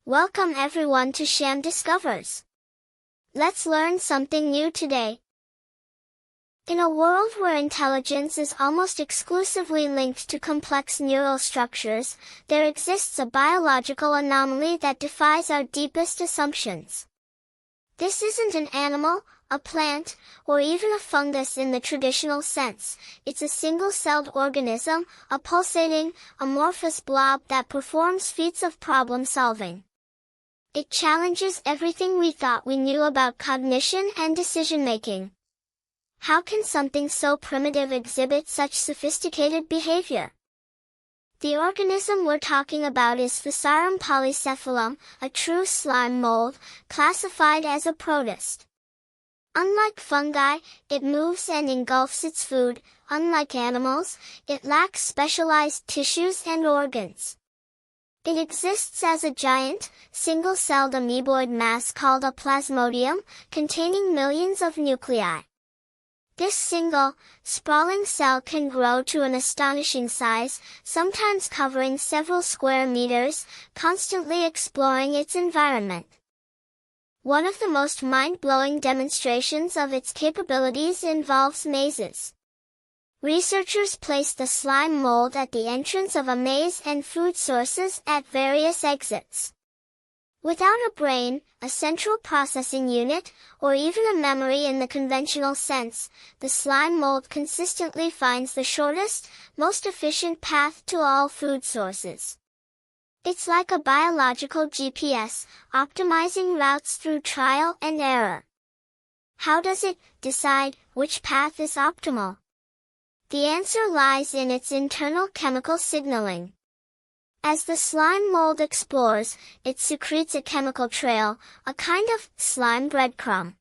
Welcome everyone to Sham Discovers. Let's learn something new today. In a world where intelligence is almost exclusively linked to complex neural structures, there exists a biological anomaly that defies our deepest assumptions. This isn't an animal, a plant, or even a fungus in the traditional sense. It's a single-celled organism, a pulsating, amorphous blob that performs feats of problem-solving. It challenges everything we thought we knew about cognition and decision-making. How can something so primitive exhibit such sophisticated behavior? The organism we're talking about is Physarum polycephalum, a true slime mold, classified as a protist. Unlike fungi, it moves and engulfs its food. Unlike animals, it lacks specialized tissues and organs. It exists as a giant, single-celled amoeboid mass called a plasmodium, containing millions of nuclei. This single, sprawling cell can grow to an astonishing size, sometimes covering several square meters, constantly exploring its environment. One of the most mind-blowing demonstrations of its capabilities involves mazes. Researchers placed the slime mold at the entrance of a maze and food sources at various exits. Without a brain, a central processing unit, or even a memory in the conventional sense, the slime mold consistently finds the shortest, most efficient path to all food sources. It's like a biological GPS, optimizing routes through trial and error. How does it decide which path is optimal? The answer lies in its internal chemical signaling. As the slime mold explores, it secretes a chemical trail, a kind of slime breadcrumb.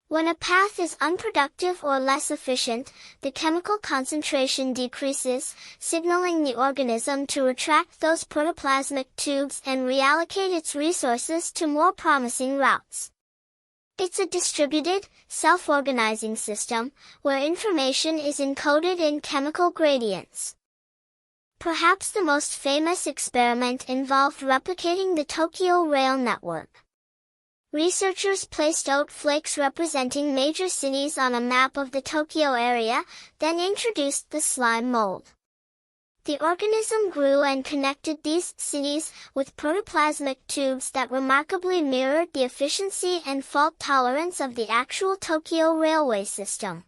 When a path is unproductive or less efficient, the chemical concentration decreases, signaling the organism to retract those protoplasmic tubes and reallocate its resources to more promising routes. It's a distributed, self-organizing system, where information is encoded in chemical gradients. Perhaps the most famous experiment involved replicating the Tokyo rail network. Researchers placed oat flakes representing major cities on a map of the Tokyo area, then introduced the slime mold. The organism grew and connected these cities with protoplasmic tubes that remarkably mirrored the efficiency and fault tolerance of the actual Tokyo railway system.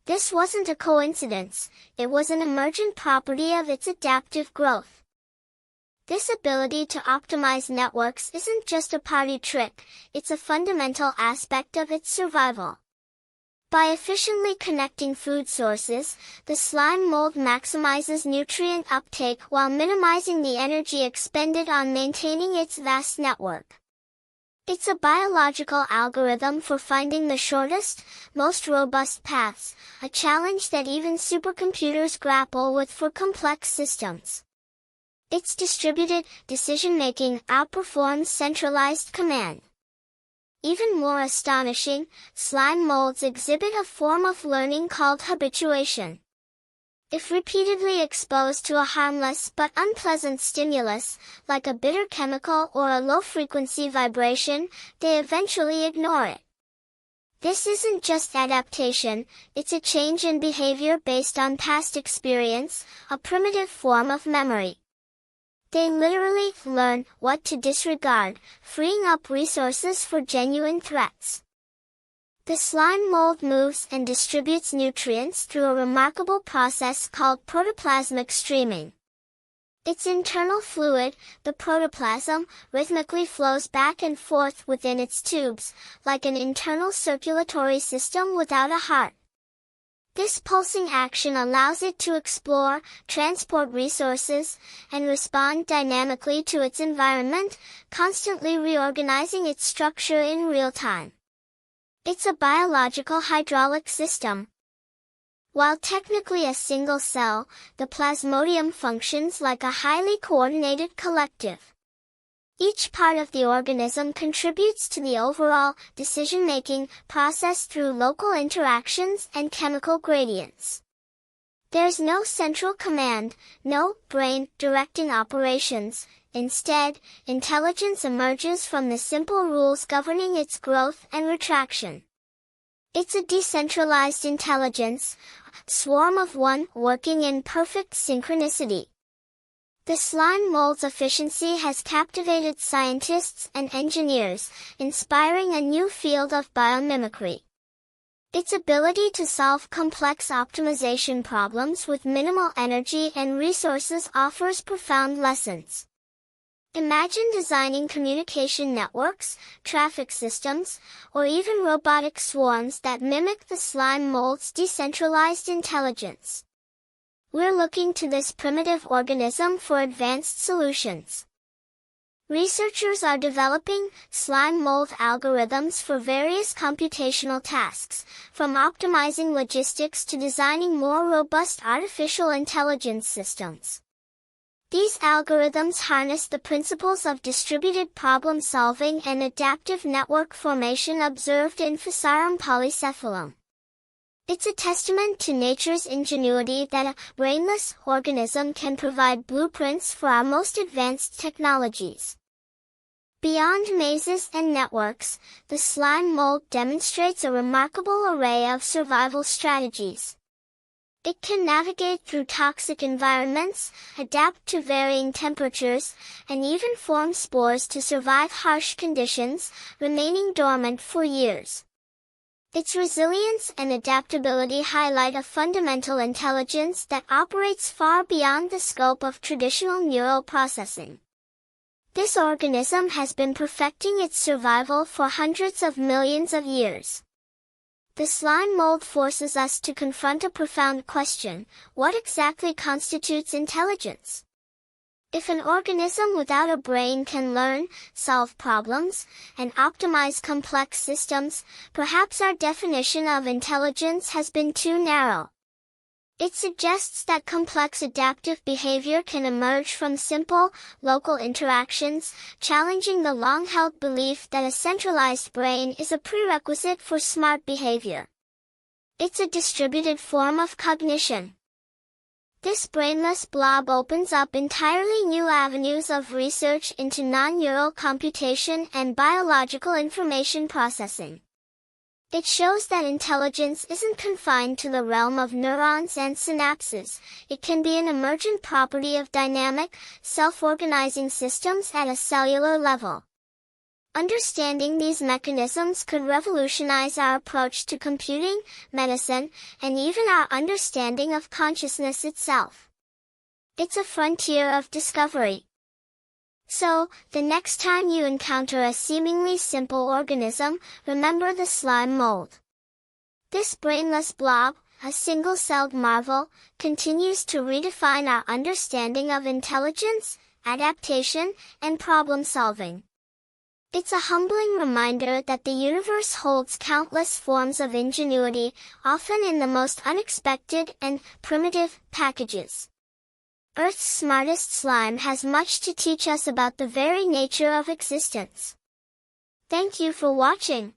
This wasn't a coincidence, it was an emergent property of its adaptive growth. This ability to optimize networks isn't just a party trick, it's a fundamental aspect of its survival. By efficiently connecting food sources, the slime mold maximizes nutrient uptake while minimizing the energy expended on maintaining its vast network. It's a biological algorithm for finding the shortest, most robust paths, a challenge that even supercomputers grapple with for complex systems. Its distributed decision-making outperforms centralized command. Even more astonishing, slime molds exhibit a form of learning called habituation. If repeatedly exposed to a harmless but unpleasant stimulus, like a bitter chemical or a low-frequency vibration, they eventually ignore it. This isn't just adaptation, it's a change in behavior based on past experience, a primitive form of memory. They literally learn what to disregard, freeing up resources for genuine threats. The slime mold moves and distributes nutrients through a remarkable process called protoplasmic streaming. Its internal fluid, the protoplasm, rhythmically flows back and forth within its tubes, like an internal circulatory system without a heart. This pulsing action allows it to explore, transport resources, and respond dynamically to its environment, constantly reorganizing its structure in real time. It's a biological hydraulic system. While technically a single cell, the plasmodium functions like a highly coordinated collective. Each part of the organism contributes to the overall decision-making process through local interactions and chemical gradients. There's no central command, no brain directing operations. Instead, intelligence emerges from the simple rules governing its growth and retraction. It's a decentralized intelligence, a swarm of one working in perfect synchronicity. The slime mold's efficiency has captivated scientists and engineers, inspiring a new field of biomimicry. Its ability to solve complex optimization problems with minimal energy and resources offers profound lessons. Imagine designing communication networks, traffic systems, or even robotic swarms that mimic the slime mold's decentralized intelligence. We're looking to this primitive organism for advanced solutions. Researchers are developing slime mold algorithms for various computational tasks, from optimizing logistics to designing more robust artificial intelligence systems. These algorithms harness the principles of distributed problem-solving and adaptive network formation observed in Physarum Polycephalum. It's a testament to nature's ingenuity that a brainless organism can provide blueprints for our most advanced technologies. Beyond mazes and networks, the slime mold demonstrates a remarkable array of survival strategies. It can navigate through toxic environments, adapt to varying temperatures, and even form spores to survive harsh conditions, remaining dormant for years. Its resilience and adaptability highlight a fundamental intelligence that operates far beyond the scope of traditional neural processing. This organism has been perfecting its survival for hundreds of millions of years. The slime mold forces us to confront a profound question: what exactly constitutes intelligence? If an organism without a brain can learn, solve problems, and optimize complex systems, perhaps our definition of intelligence has been too narrow. It suggests that complex adaptive behavior can emerge from simple, local interactions, challenging the long-held belief that a centralized brain is a prerequisite for smart behavior. It's a distributed form of cognition. This brainless blob opens up entirely new avenues of research into non-neural computation and biological information processing. It shows that intelligence isn't confined to the realm of neurons and synapses. It can be an emergent property of dynamic, self-organizing systems at a cellular level. Understanding these mechanisms could revolutionize our approach to computing, medicine, and even our understanding of consciousness itself. It's a frontier of discovery. So, the next time you encounter a seemingly simple organism, remember the slime mold. This brainless blob, a single-celled marvel, continues to redefine our understanding of intelligence, adaptation, and problem-solving. It's a humbling reminder that the universe holds countless forms of ingenuity, often in the most unexpected and primitive packages. Earth's smartest slime has much to teach us about the very nature of existence. Thank you for watching.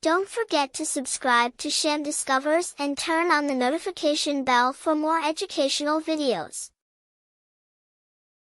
Don't forget to subscribe to Sham Discovers and turn on the notification bell for more educational videos.